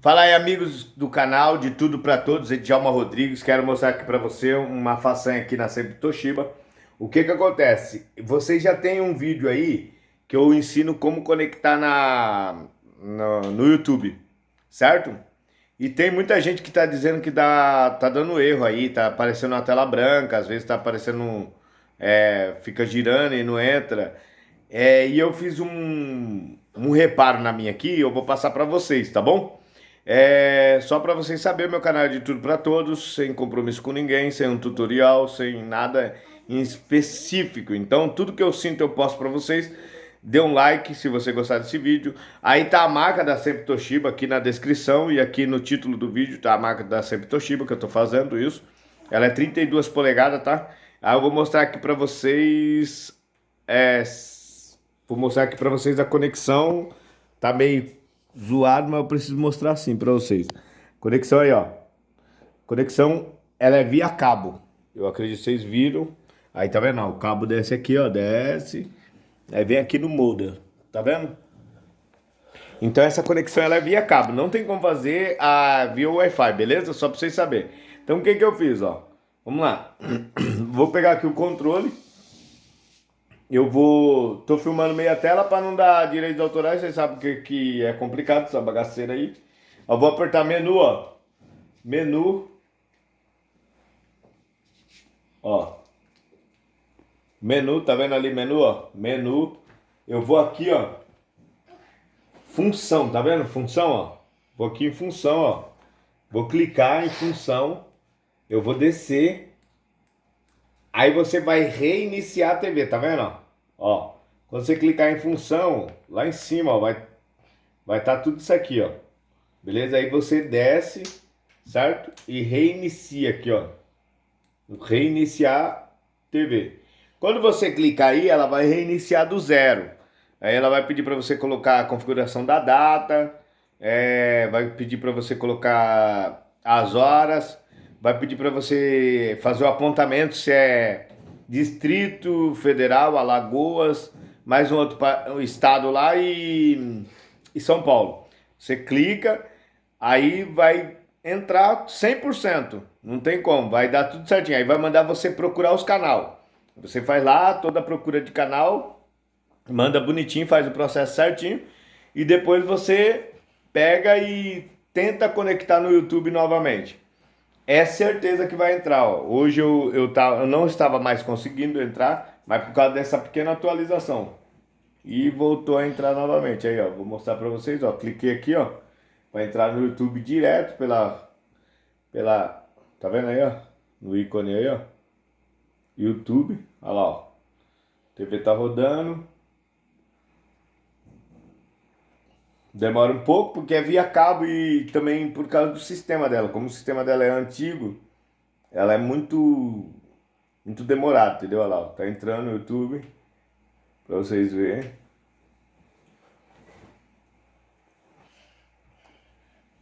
Fala aí, amigos do canal de Tudo para Todos, é Djalma Rodrigues. Quero mostrar aqui para você uma façanha aqui na Sempre Toshiba. O que que acontece? Vocês já tem um vídeo aí que eu ensino como conectar no YouTube, certo? E tem muita gente que tá dizendo que tá dando erro aí, tá aparecendo uma tela branca, às vezes tá aparecendo, fica girando e não entra. E eu fiz um reparo na minha aqui, eu vou passar para vocês, tá bom? Só para vocês saberem, meu canal é de tudo para todos, sem compromisso com ninguém, sem um tutorial, sem nada em específico. Então, tudo que eu sinto eu posto para vocês. Dê um like se você gostar desse vídeo. Aí tá a marca da Sempre Toshiba aqui na descrição e aqui no título do vídeo tá a marca da Sempre Toshiba que eu tô fazendo isso. Ela é 32 polegadas, tá? Aí eu vou mostrar aqui para vocês. é, Vou mostrar aqui para vocês a conexão. Tá meio zoado, mas eu preciso mostrar assim para vocês. Conexão aí, ó. Conexão, ela é via cabo. Eu acredito que vocês viram. Aí tá vendo? Ó, o cabo desce aqui, ó. Desce. Aí vem aqui no modem. Tá vendo? Então essa conexão ela é via cabo. Não tem como fazer via Wi-Fi, beleza? Só para vocês saberem. Então o que que eu fiz, ó? Vamos lá. Vou pegar aqui o controle. Tô filmando meia tela para não dar direitos autorais. Vocês sabem que é complicado essa bagaceira aí. Eu vou apertar menu, ó. Menu. Ó. Menu, tá vendo ali menu, ó? Menu. Eu vou aqui, ó. Função, tá vendo? Função, ó. Vou aqui em função, ó. Vou clicar em função. Eu vou descer. Aí você vai reiniciar a TV, tá vendo? Ó. Quando você clicar em função, lá em cima, ó, vai estar tudo isso aqui, ó. Beleza? Aí você desce, certo? E reinicia aqui, ó. Reiniciar TV. Quando você clicar aí, ela vai reiniciar do zero. Aí ela vai pedir para você colocar a configuração da data, vai pedir para você colocar as horas, vai pedir para você fazer o apontamento se é Distrito Federal, Alagoas, mais um outro estado lá e São Paulo. Você clica, aí vai entrar 100%, não tem como, vai dar tudo certinho. Aí vai mandar você procurar os canal. Você faz lá toda a procura de canal, manda bonitinho, faz o processo certinho e depois você pega e tenta conectar no YouTube novamente. É certeza que vai entrar. Ó. Hoje eu não estava mais conseguindo entrar, mas por causa dessa pequena atualização. E voltou a entrar novamente. Aí, ó, vou mostrar para vocês, ó. Cliquei aqui, ó, para entrar no YouTube direto pela, tá vendo aí, ó? No ícone aí, ó. YouTube, olha lá, ó. A TV tá rodando. Demora um pouco porque é via cabo e também por causa do sistema dela. Como o sistema dela é antigo, ela é muito demorado, entendeu? Olha lá, ó. Tá entrando no YouTube pra vocês verem.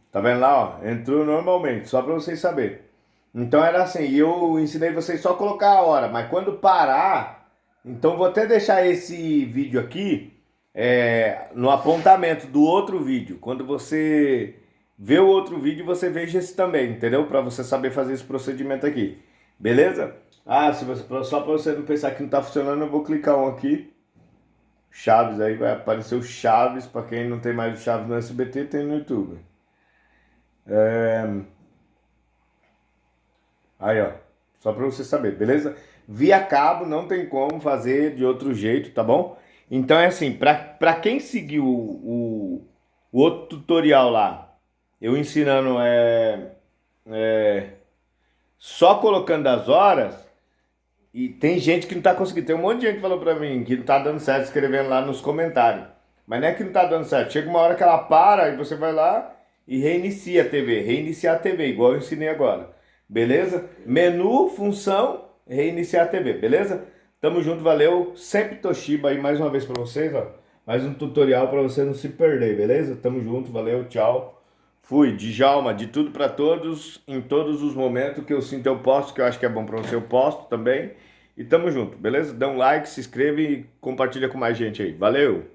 Tá vendo lá, ó? Entrou normalmente, só pra vocês saberem. Então era assim, e eu ensinei vocês só colocar a hora, mas quando parar, então vou até deixar esse vídeo aqui no apontamento do outro vídeo. Quando você vê o outro vídeo, você veja esse também, entendeu? Para você saber fazer esse procedimento aqui, beleza? Se você, só para você não pensar que não tá funcionando, eu vou clicar um aqui. Chaves, aí vai aparecer o Chaves, para quem não tem mais o Chaves no SBT, tem no YouTube. Aí, ó, só para você saber, beleza? Via cabo não tem como fazer de outro jeito, tá bom? Então é assim, para quem seguiu o outro tutorial lá, eu ensinando só colocando as horas, e tem gente que não tá conseguindo, tem um monte de gente que falou pra mim que não tá dando certo escrevendo lá nos comentários. Mas não é que não tá dando certo, chega uma hora que ela para e você vai lá e reinicia a TV, reiniciar a TV, igual eu ensinei agora. Beleza? Menu, função, reiniciar a TV, beleza? Tamo junto, valeu. Sempre Toshiba aí mais uma vez pra vocês, ó. Mais um tutorial pra você não se perder, beleza? Tamo junto, valeu, tchau. Fui, Djalma, de tudo pra todos, em todos os momentos que eu sinto eu posto, que eu acho que é bom pra você, eu posto também. E tamo junto, beleza? Dá um like, se inscreve e compartilha com mais gente aí. Valeu!